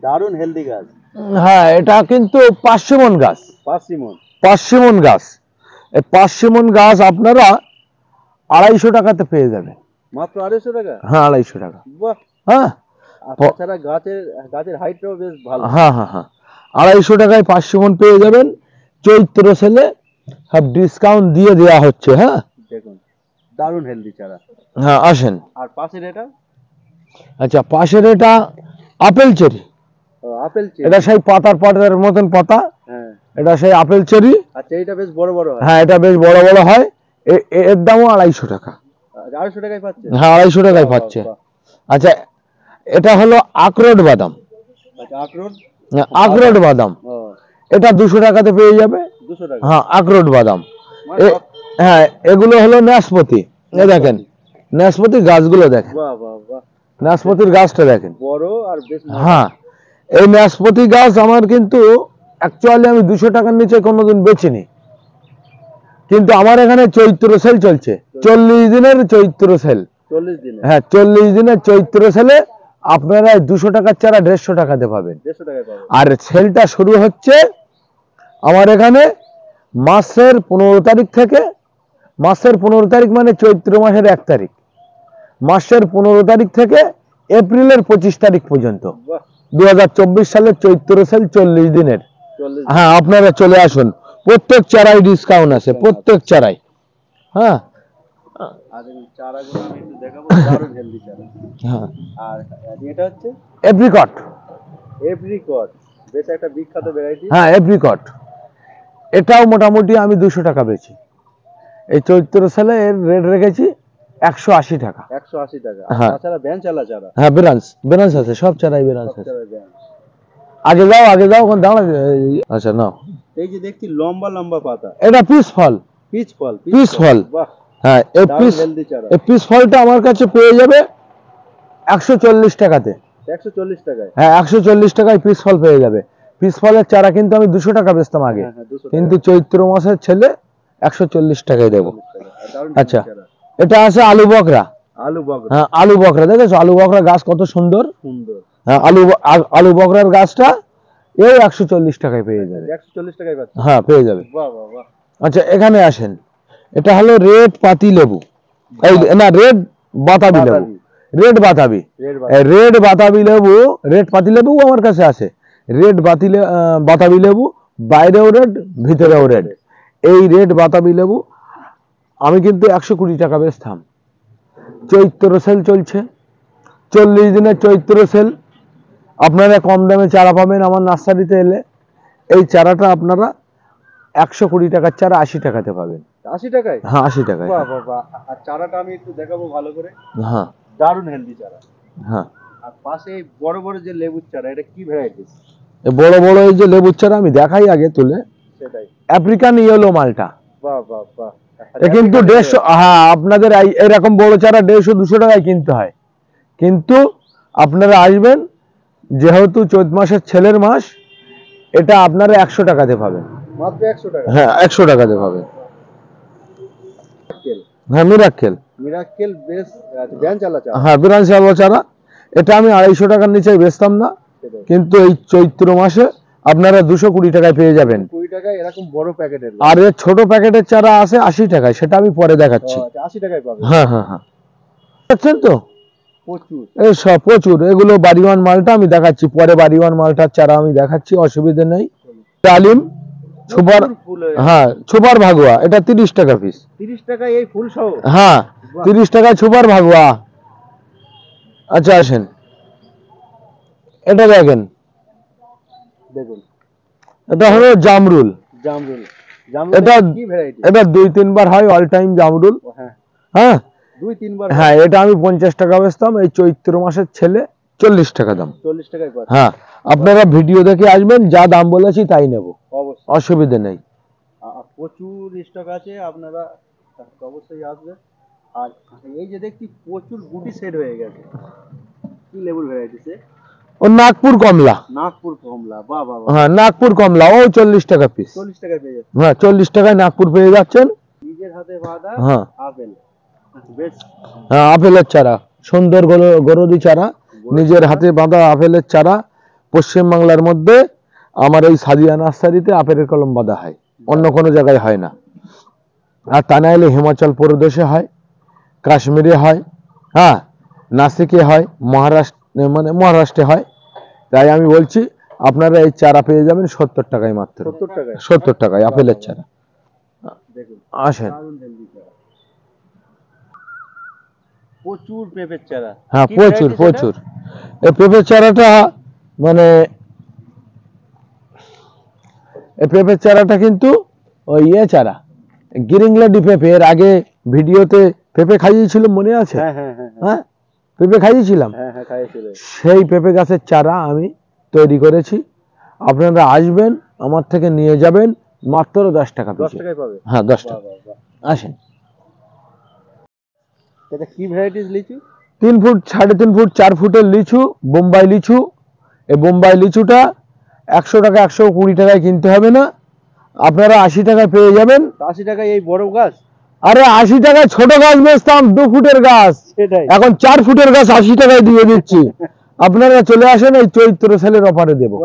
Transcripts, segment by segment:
দারুণ হেলদি গাছ। হ্যাঁ, এটা কিন্তু পার্সিমন গাছ। পার্সিমন গাছ, এই পার্সিমন গাছ আপনারা 250 টাকাতে পেয়ে যাবেন। মাত্র 250 টাকা? হ্যাঁ, 250 টাকা। বাহ। হ্যাঁ, তাছাড়া গাছের হাইটটাও বেশ ভালো। হ্যাঁ হ্যাঁ হ্যাঁ, 250 টাকায় পার্সিমন পেয়ে যাবেন। চৈত্র সেলে সব ডিসকাউন্ট দিয়ে দেওয়া হচ্ছে। হ্যাঁ, দেখুন দারুণ হেলদি চারা। হ্যাঁ, আসেন। আর পাশের এটা? আচ্ছা, পাশের এটা আপেল চেরি। আপেল চেরি, এটা সেই পাতার মতন পাতা। হ্যাঁ, এটা সেই আপেল চেরি। আচ্ছা, এটা বেশ বড় বড় হয়। হ্যাঁ, এটা বেশ বড় বড় হয়। এর দামও 250 টাকা। 250 টাকায় পাচ্ছে? হ্যাঁ, 250 টাকায় পাচ্ছে। আচ্ছা, এটা হলো আখরোট বাদাম। আচ্ছা, আখরোট, আখরোট বাদাম, এটা 200 টাকাতে পেয়ে যাবে। 200 টাকা? হ্যাঁ, আখরোট বাদাম। হ্যাঁ, এগুলো হলো নাশপাতি। এ দেখেন নাশপাতি গাছগুলো দেখেন। বাহ বাহ বাহ, নাশপাতির গাছটা দেখেন, বড় আর বেশ। হ্যাঁ, এই নাশপাতি গাছ আমার কিন্তু অ্যাকচুয়ালি আমি 200 টাকার নিচে কোনোদিন বেচিনি, কিন্তু আমার এখানে চৈত্র সেল চলছে। 40 দিনের চৈত্র সেল। 40 দিনে? হ্যাঁ, 40 দিনের চৈত্র সেলে আপনারা 200 টাকার চারা 150 টাকাতে পাবেন। 150 টাকায় পাবেন। আর সেলটা শুরু হচ্ছে আমার এখানে মাসের 15 তারিখ থেকে। মাসের 15 তারিখ মানে চৈত্র মাসের 1 তারিখ। মাসের 15 তারিখ থেকে এপ্রিলের 25 তারিখ পর্যন্ত 2024 সালের চৈত্র সেল 40 দিনের। হ্যাঁ, আপনারা চলে আসুন। প্রত্যেক চারাই ডিসকাউন্ট আছে, প্রত্যেক চারাই। হ্যাঁ, আর এই চারাগুলো আমি একটু দেখাবো, দারুণ হেলদি চারা। হ্যাঁ, আর এটা হচ্ছে এপ্রিকট। এপ্রিকট বেশ একটা বিখ্যাত ভ্যারাইটি। হ্যাঁ, এপ্রিকট, এটাও মোটামুটি আমি 200 টাকা বেচি। এই চৈত্র সেলে এর রেট রেখেছি 180 টাকা। 180 টাকা। হ্যাঁ, তাছাড়া বেঞ্চালা চারা? হ্যাঁ, বেরান্স আছে, সব চারাই বেরান্স আছে। আগে যাও ওখানে দাঁড়া। আচ্ছা, নাও। এই যে দেখছি লম্বা লম্বা পাতা, এটা পিস ফল। পিচ ফল। বাহ, হ্যাঁ, এই পিস ফলটা আমার কাছে পেয়ে যাবে 140 টাকাতে। 140 টাকায়? হ্যাঁ, 140 টাকায় পিস ফল পেয়ে যাবে। পিস ফলের চারা কিন্তু আমি 200 টাকা বেচতাম আগে, কিন্তু চৈত্র মাসের ছেলে 140 টাকায় দেবো। আচ্ছা, এটা আছে আলু বকরা। হ্যাঁ, আলু বকরা দেখেছো? আলু বকরা গাছ কত সুন্দর। হ্যাঁ, আলু বকরার গাছটা এই 140 টাকায় পেয়ে যাবে। 140 টাকায় পাচ্ছে? হ্যাঁ, পেয়ে যাবে। বাহ বাহ বাহ। আচ্ছা, এখানে আসেন। এটা হলো রেড পাতি লেবু। এই না, রেড বাতাবি লেবু। রেড বাতাবি লেবু, রেড পাতি লেবু আমার কাছে আছে। রেড বাতাবি লেবু, বাইরেও রেড, ভিতরেও রেড। এই রেড বাতাবি লেবু আমি কিন্তু 120 টাকা বেচতাম। চৈত্র সেল চলছে, 40 দিনের চৈত্র সেল। আপনারা কম দামে চারা পাবেন আমার নার্সারিতে এলে। এই চারাটা আপনারা 120 টাকার চারা 80 টাকাতে পাবেন। 80 টাকায়? হ্যাঁ, 80 টাকায়। বাহ বাহ বাহ। আর চারাটা আমি একটু দেখাবো ভালো করে। হ্যাঁ, দারুণ হেলদি চারা। হ্যাঁ। আর পাশে বড় বড় যে লেবুর চারা, এটা কি ভ্যারাইটি? বড় বড় এই যে লেবুর চারা আমি দেখাই আগে তুলে। সেটাই, আফ্রিকান ইয়েলো মালটা। বাহ বাহ বাহ। কিন্তু 150, হ্যাঁ, আপনাদের এরকম বড় চারা 150-200 টাকায় কিনতে হয়, কিন্তু আপনারা আসবেন, যেহেতু চৈত মাসের ছেলের মাস, এটা আপনারা 100 টাকাতে পাবেন। মাত্র 100 টাকা? হ্যাঁ, 100 টাকাতে পাবেন। হ্যাঁ, মিরাক্কেল বেশ বেঞ্চালা চারা। হ্যাঁ, বেঞ্চালা চারা। এটা আমি 250 টাকার নিচে বেচতাম না, কিন্তু এই চৈত্র মাসে আপনারা 220 টাকায় পেয়ে যাবেন। 20 টাকায় এরকম বড় প্যাকেটের। আর এর ছোট প্যাকেটের চারা আছে 80 টাকায়, সেটা আমি পরে দেখাচ্ছি। 80 টাকায় পাবেন? হ্যাঁ হ্যাঁ হ্যাঁ, দেখছেন তো? প্রচুর, এই সব প্রচুর। এগুলো বাড়িওয়ান মালটা আমি দেখাচ্ছি পরে। বাড়িওয়ান মালটার চারা আমি দেখাচ্ছি, অসুবিধা নেই। ডালিম সুপার, হ্যাঁ, সুপার ভাগুয়া, এটা 30 টাকা পিস। 30 টাকায় এই ফুল সহ? হ্যাঁ, 30 টাকায় সুপার ভাগুয়া। আচ্ছা, আসেন, এটা দেখেন। এটা হলো জামরুল। এটা 2-3 বার হয়, অল টাইম জামরুল। হ্যাঁ, 2-3 বার। হ্যাঁ, এটা আমি 50 টাকা বেচতাম। এই চৈত্র মাসের ছেলে 40 টাকা দাম। 40 টাকায় পাচ্ছেন? হ্যাঁ, আপনারা ভিডিও দেখে আসবেন, যা দাম বলেছি তাই নেব, অসুবিধা নেই। প্রচুর স্টক আছে, আপনারা অবশ্যই আসবেন। আর এই যে দেখছি প্রচুর গুটি সেট হয়ে গেছে, কি লেবুর ভ্যারাইটি? ও নাগপুর কমলা। বাহ বাহ। হ্যাঁ, নাগপুর কমলা, ও 40 টাকা পিস। 40 টাকায় পেয়ে যাচ্ছেন? হ্যাঁ, 40 টাকায় নাগপুর পেয়ে যাচ্ছেন। নিজের হাতে বাঁধা আপেল। বেশ, হ্যাঁ, আপেলের চারা, সুন্দর গরদি চারা, নিজের হাতে বাঁধা আপেলের চারা, পশ্চিমবাংলার মধ্যে আমার এই সাদিয়া নার্সারিতে আপেলের কলম বাঁধা হয়, অন্য কোনো জায়গায় হয় না। আর তা না হলে হিমাচল প্রদেশে হয়, কাশ্মীরে হয়, হ্যাঁ, নাসিকে হয়, মহারাষ্ট্রে হয়। তাই আমি বলছি আপনারা এই চারা পেয়ে যাবেন 70 টাকায় মাত্র। 70 টাকায় আপেলের চারা। আসেন। প্রচুর পেঁপের চারা। হ্যাঁ, প্রচুর প্রচুর। এই পেঁপের চারাটা মানে এই পেঁপের চারাটা কিন্তু ওই চারা, গিরিংলাডি পেঁপে। এর আগে ভিডিওতে পেঁপে খাইয়েছিল, মনে আছে? হ্যাঁ, পেঁপে খাইয়েছিলাম। সেই পেঁপে গাছের চারা আমি তৈরি করেছি। আপনারা আসবেন, আমার থেকে নিয়ে যাবেন মাত্র 10 টাকা। 10 টাকায় পাবে? হ্যাঁ, 10 টাকা। আসেন। এটা কি ভ্যারাইটিস লিচু? 3 ফুট, 3.5 ফুট, 4 ফুটের লিচু, বোম্বাই লিচু। এই বোম্বাই লিচুটা 100 টাকা, 120 টাকায় কিনতে হবে না, আপনারা 80 টাকায় পেয়ে যাবেন। 80 টাকায় এই বড় গাছ? আরে 80 টাকায় ছোট গাছ বেচতাম, 2 ফুটের গাছ। এখন 4 ফুটের গাছ 80 টাকায় দিয়ে দিচ্ছি। আপনারা চলে আসেন, এই চৈত্র সেলের অফারে দেবো।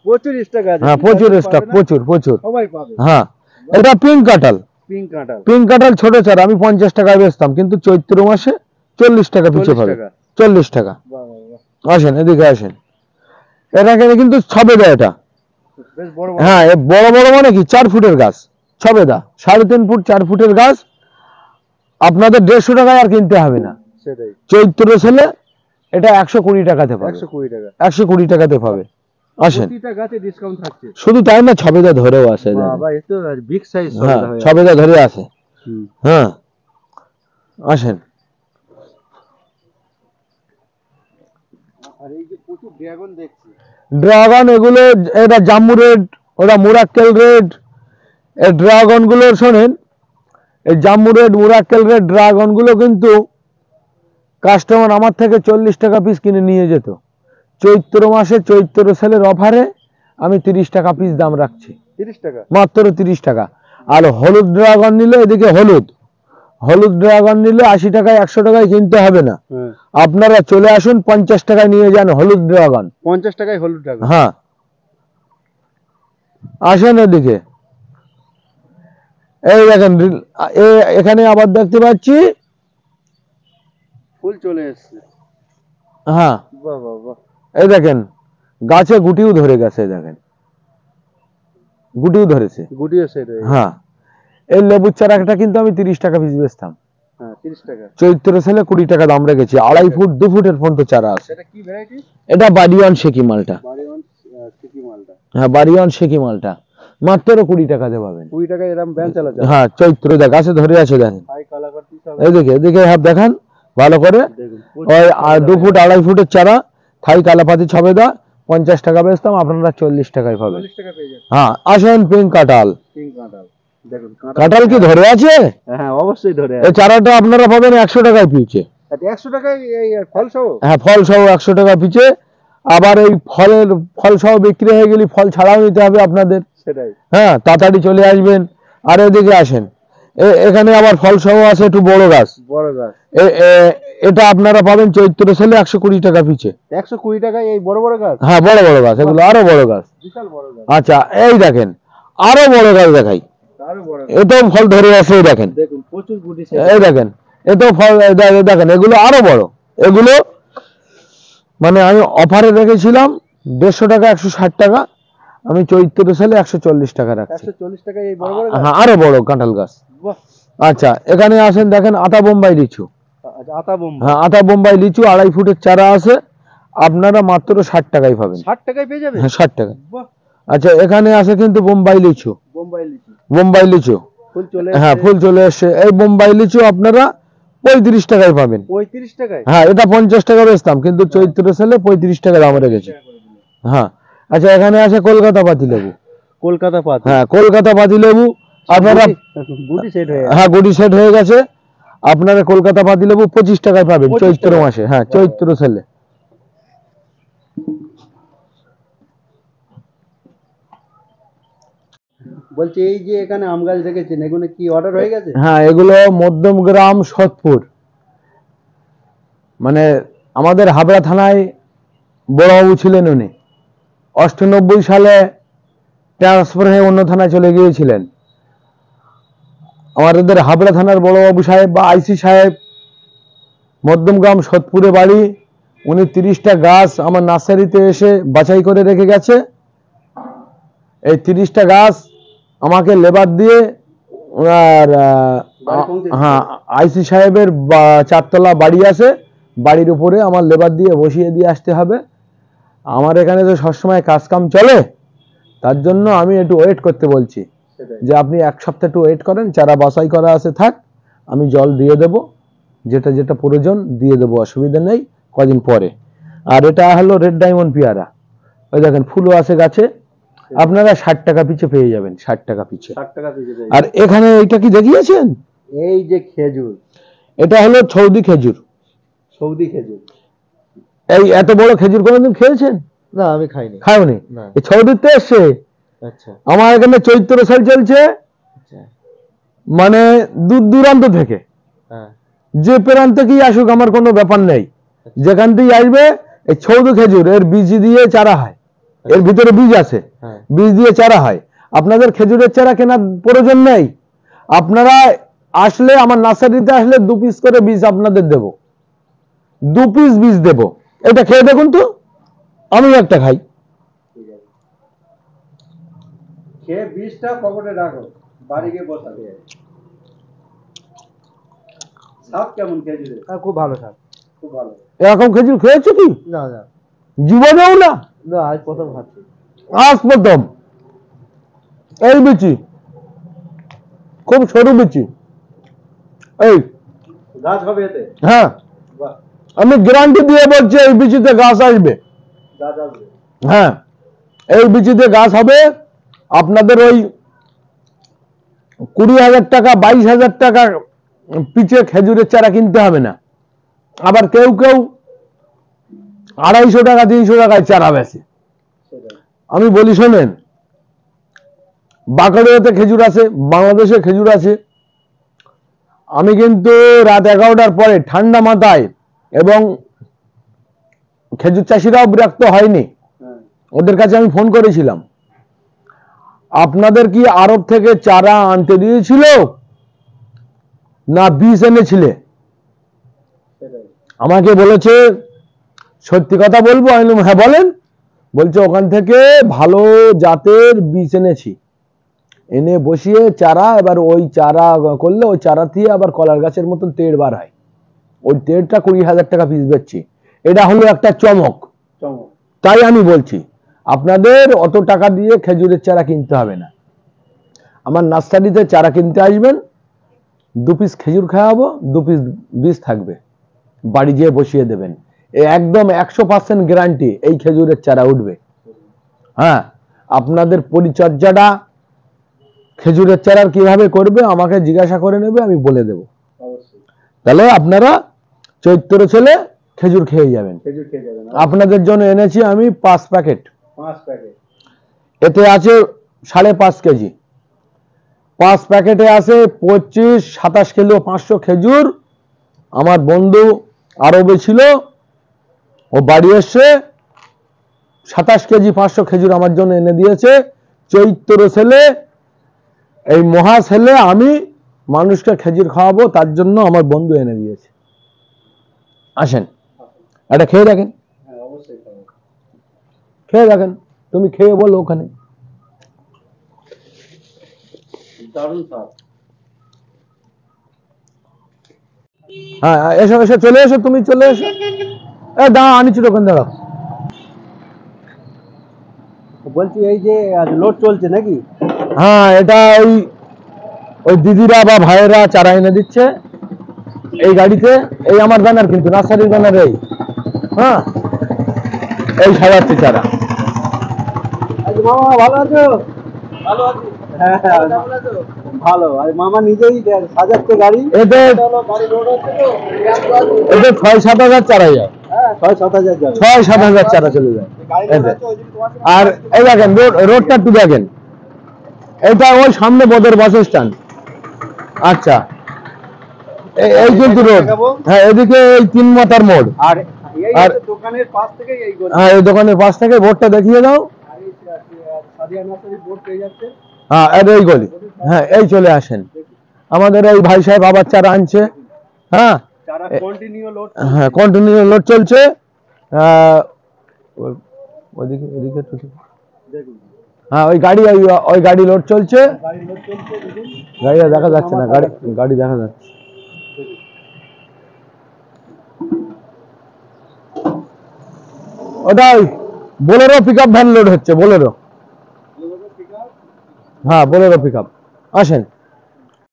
প্রচুর স্টক আছে। হ্যাঁ, প্রচুর স্টক, প্রচুর প্রচুর। সবাই পাবে। হ্যাঁ, এটা পিঙ্ক কাঁঠাল। পিঙ্ক কাঁঠাল ছোট চারা আমি 50 টাকায় বেচতাম, কিন্তু চৈত্র মাসে 40 টাকা পিছু পাবে। 40 টাকা। আসেন, এদিকে আসেন। এটাকে কিন্তু ছবেদা, এটা হ্যাঁ, বড় বড় মানে কি 4 ফুটের গাছ, ছবেদা। 3.5 ফুট, 4 ফুটের গাছ। আপনাদের 150 টাকায় আর কিনতে হবে না। চৈত্র সেলে এটা 120 টাকাতে পাবে। 120 টাকাতে পাবে। আসেন। শুধু তাই না, ছবেদা ধরেও আসে। ছবেদা ধরে আসে। হ্যাঁ, আসেন। ড্রাগন, এগুলো এটা জাম্বু রেড, ওটা মুরাক্কেল রেড। এই ড্রাগন গুলো শোনেন, এই জাম্বু রেড, মুরাক্কেল রেড ড্রাগন গুলো কিন্তু কাস্টমার আমার থেকে 40 টাকা পিস কিনে নিয়ে যেত। চৈত্র মাসে চৈত্র সেলের অফারে আমি 30 টাকা পিস দাম রাখছি। 30 টাকা? মাত্র 30 টাকা। আর হলুদ ড্রাগন নিলে, এদিকে হলুদ ড্রাগন নিলে 80 টাকায়, 100 টাকায় কিনতে হবে না। আপনারা চলে আসুন, 50 টাকায় নিয়ে যান হলুদ ড্রাগন। 50 টাকায় হলুদ ড্রাগন? হ্যাঁ, আসেন এদিকে। এই দেখেন, এখানে আবার দেখতে পাচ্ছি ফুল চলে এসেছে। হ্যাঁ, বাহ বাহ বাহ। এই দেখেন, গাছে গুটিও ধরে গেছে। দেখেন, গুটিও ধরেছে। গুটিও সেট হয়ে গেছে। হ্যাঁ, এই লেবুর চারাটা কিন্তু আমি 30 টাকা পিস বেচতাম। হ্যাঁ, 30 টাকা। চৈত্র সেলে 20 টাকা দাম রেখেছি। 2.5 ফুট, 2 ফুটের পর্যন্ত চারা আছে। এটা কি ভ্যারাইটি? এটা বাড়িওয়ান শেকি মালটা। হ্যাঁ, বাড়িওয়ান শেকি মালটা মাত্র 20 টাকাতে পাবেন। 20 টাকায় এরকম ব্যান চালাচ্ছে। হ্যাঁ, চৈত্র দেখ গাছে ধরে আছে। দেখেন, এদিকে হাফ দেখান ভালো করে। ওই 2 ফুট, 2.5 ফুটের চারা, থাই কালাপাতি ছবেদা, 50 টাকা বেচতাম, আপনারা 40 টাকায় পাবেন। হ্যাঁ, আসেন। পিঙ্ক কাঁঠাল। দেখুন, কাঁঠাল কি ধরে আছে? হ্যাঁ, অবশ্যই ধরে আছে। এই চারাটা আপনারা পাবেন 100 টাকায় পিচে। 100 টাকায় এই ফল সহ? হ্যাঁ, ফল সহ 100 টাকা পিচে। আবার এই ফল সহ বিক্রি হয়ে গেলে ফল ছাড়াও নিতে হবে আপনাদের। সেটাই। হ্যাঁ, তাড়াতাড়ি চলে আসবেন। আর এদিকে আসেন, এখানে আবার ফল সহ আছে, একটু বড় গাছ। এটা আপনারা পাবেন চৈত্র সেলে 120 টাকা পিচে। 120 টাকায় এই বড় বড় গাছ? হ্যাঁ, বড় বড় গাছ, এগুলো আরো বড় গাছ, বিশাল বড় গাছ। আচ্ছা, এই দেখেন আরো বড় গাছ দেখাই। এটাও ফল ধরে আছে। দেখেন, প্রচুর গুটি। এই দেখেন, এটাও ফল। দেখেন, এগুলো আরো বড়। এগুলো মানে আমি অফারে রেখেছিলাম 150 টাকা, 160 টাকা। আমি চৈত্র সেলে 140 টাকা রাখছি। 140 টাকায় এই বড় বড় গাছ? হ্যাঁ, আরো বড় কাঁঠাল গাছ। আচ্ছা, এখানে আসেন, দেখেন আতা বোম্বাই লিচু। হ্যাঁ, আতা বোম্বাই লিচু 2.5 ফুটের চারা আছে, আপনারা মাত্র 60 টাকায় পাবেন। 60 টাকায় পেয়ে যাবেন? হ্যাঁ, 60 টাকা। আচ্ছা, এখানে আছে কিন্তু বোম্বাই লিচু। হ্যাঁ, ফুল চলে এসছে। এই বোম্বাই লিচু আপনারা 35 টাকায় পাবেন। 35 টাকায়? হ্যাঁ, এটা 50 টাকা বেচতাম, কিন্তু চৈত্র সেলে 35 টাকা দাম রেখেছে। হ্যাঁ, আচ্ছা, এখানে আছে কলকাতা পাতি লেবু। হ্যাঁ, কলকাতা পাতি লেবু আপনারা গুটি সেট হয়ে গেছে। হ্যাঁ, গুটি সেট হয়ে গেছে। আপনারা কলকাতা পাতি লেবু 25 টাকায় পাবেন চৈত্র মাসে। হ্যাঁ, চৈত্র সেলে। বলছি, এই যে এখানে আম গাছ দেখেছেন, এগুলো কি অর্ডার হয়ে গেছে? হ্যাঁ, এগুলো মধ্যমগ্রাম, সোদপুর, মানে আমাদের হাবড়া থানায় বড়বাবু ছিলেন উনি। 98 সালে ট্রান্সফার হয়ে অন্য থানায় চলে গিয়েছিলেন। আমাদের হাবড়া থানার বড়বাবু সাহেব বা আইসি সাহেব, মধ্যমগ্রাম সোদপুরে বাড়ি, উনি 30টা গাছ আমার নার্সারিতে এসে বাছাই করে রেখে গেছে। এই 30টা গাছ আমাকে লেবার দিয়ে আর হ্যাঁ আইসি সাহেবের 4তলা বাড়ি আছে, বাড়ির উপরে আমার লেবার দিয়ে বসিয়ে দিয়ে আসতে হবে। আমার এখানে তো সবসময় কাজকাম চলে, তার জন্য আমি একটু ওয়েট করতে বলছি যে আপনি 1 সপ্তাহ একটু ওয়েট করেন, চারা বাছাই করা আছে থাক, আমি জল দিয়ে দেব, যেটা যেটা প্রয়োজন দিয়ে দেবো, অসুবিধা নেই কদিন পরে। আর এটা হলো রেড ডায়মন্ড পেয়ারা, ওই দেখেন ফুলও আছে গাছে, আপনারা 60 টাকা পিছে পেয়ে যাবেন, 60 টাকা পিছে। 60 টাকা পিছে। আর এখানে এইটা কি দেখিয়েছেন, এই যে খেজুর, এটা হলো সৌদি খেজুর। সৌদি খেজুর, এই এত বড় খেজুর কোনোদিন খেয়েছেন? না আমি খাইনি। খাওনি? এই সৌদিতে এসছে। আচ্ছা, আমার এখানে চৈত্র সেল চলছে, মানে দূর দূরান্ত থেকে যে প্রান্ত কি আসুক আমার কোনো ব্যাপার নেই, যেখান থেকে আসবে এই সৌদি খেজুর, এর বীজ দিয়ে চারা হয়, এর ভিতরে বীজ আছে, বীজ দিয়ে চারা হয়। আপনাদের খেজুরের চারা কেনার প্রয়োজন নেই, আপনারা আসলে আমার নার্সারিতে আসলে 2 পিস করে বীজ আপনাদের দেব, 2 পিস বীজ দেব। এটা খেয়ে দেখুন তো, আমি একটা খাই। খেয়ে বীজটা পকেটে রাখো, বাড়ি গিয়ে বসাবে। স্বাদ কেমন খেজুরের? খুব ভালো স্বাদ, খুব ভালো। এরকম খেজুর খেয়েছো কি? না না, জীবনেও না? না, আজ প্রথম খাচ্ছি। আজ প্রথম। এই বিচি খুব সরু বিচি, এই গাছ হবে এতে? হ্যাঁ, আমি গ্যারান্টি দিয়ে বলছি এই বিচিতে গাছ আসবে। গাছ আসবে? হ্যাঁ, এই বিচিতে গাছ হবে। আপনাদের ওই 20,000 টাকা 22,000 টাকা পিছে খেজুরের চারা কিনতে হবে না। আবার কেউ কেউ 250 টাকা 300 টাকায় চারা বেচে। আমি বলি শোনেন, বাঁকুড়াতে খেজুর আছে, বাংলাদেশে খেজুর আছে। আমি কিন্তু রাত 11টার পরে ঠান্ডা মাথায়, এবং খেজুর চাষিরাও বিরক্ত হয়নি, ওদের কাছে আমি ফোন করেছিলাম, আপনাদের কি আরব থেকে চারা আনতে দিয়েছিল না বীজ এনেছিলে? আমাকে বলেছে সত্যি কথা বলবো? আমি বললাম হ্যাঁ বলেন। বলছে ওখান থেকে ভালো জাতের বীজ এনেছি, এনে বসিয়ে চারা, এবার ওই চারা করলে ওই চারা দিয়ে আবার কলার গাছের মতন তেড় বার হয়, ওই তেড়টা 20,000 টাকা পিস বেচছি। এটা হলো একটা চমক। তাই আমি বলছি আপনাদের অত টাকা দিয়ে খেজুরের চারা কিনতে হবে না, আমার নার্সারিতে চারা কিনতে আসবেন, 2 পিস খেজুর খাওয়াবো, 2 পিস বীজ থাকবে, বাড়ি যেয়ে বসিয়ে দেবেন। একদম 100% গ্যারান্টি এই খেজুরের চারা উঠবে। হ্যাঁ, আপনাদের পরিচর্যাটা খেজুরের চারার কিভাবে করবে আমাকে জিজ্ঞাসা করে নেবে, আমি বলে দেব। তাহলে আপনারা চৈত্র ছেলে খেজুর খেয়ে যাবেন। আপনাদের জন্য এনেছি আমি 5 প্যাকেট। এতে আছে 5.5 কেজি। 5 প্যাকেটে আছে 25-27 কিলো 500 খেজুর। আমার বন্ধু আরবে ছিল, ও বাড়ি এসে 27 কেজি 500 খেজুর আমার জন্য এনে দিয়েছে। চৈত্র ছেলে, এই মহা ছেলে, আমি মানুষকে খেজুর খাওয়াবো, তার জন্য আমার বন্ধু এনে দিয়েছে। আসেন এটা খেয়ে দেখেন, খেয়ে দেখেন, তুমি খেয়ে বলো ওখানে। হ্যাঁ এসো এসো, চলে এসো, তুমি চলে এসো। দাঁড়া আনিছি ওখানে, দাঁড়াও। বলছি এই যে লোড চলছে নাকি? হ্যাঁ, এটা ওই দিদিরা বা ভাইয়েরা চারা এনে দিচ্ছে এই গাড়িতে। এই আমার ব্যানার, কিন্তু নার্সারির ব্যানার। এই হ্যাঁ, এই সাজাচ্ছে চারা। মামা ভালো আছো? ভালো আছি। হ্যাঁ ভালো। আর মামা নিজেই সাজাচ্ছে গাড়ি। এতে 6-7 হাজার চারা যায়। 6-7 হাজার যাবে। 6-7 হাজার চারা চলে যায়। আর এই দেখেন রোডটা একটু দেখেন, এটা ওই সামনে বদর বাস স্ট্যান্ড। আচ্ছা, এই কিন্তু রোড। হ্যাঁ, এদিকে এই 3 মাথার মোড়। আর দোকানের পাশ থেকে এই বোর্ডটা দেখিয়ে দাও। সাদিয়া নার্সারি বোর্ড পেয়ে যাচ্ছে। হ্যাঁ এই গলি, হ্যাঁ এই চলে আসেন। আমাদের এই ভাই সাহেব আবার চারা আনছে। হ্যাঁ চারা কন্টিনিউ লোড। হ্যাঁ কন্টিনিউ লোড চলছে। ওদিকে ওদিকে দেখুন হ্যাঁ ওই গাড়ি ওই গাড়ি লোড চলছে। গাড়ি লোড চলছে, দেখুন গাড়িটা দেখা যাচ্ছে না, গাড়ি গাড়ি দেখা যাচ্ছে। দেখুন। ওটাই বোলেরো পিকআপ ভ্যান লোড হচ্ছে, বোলেরো। হ্যাঁ বোলেরো পিকআপ। আসেন।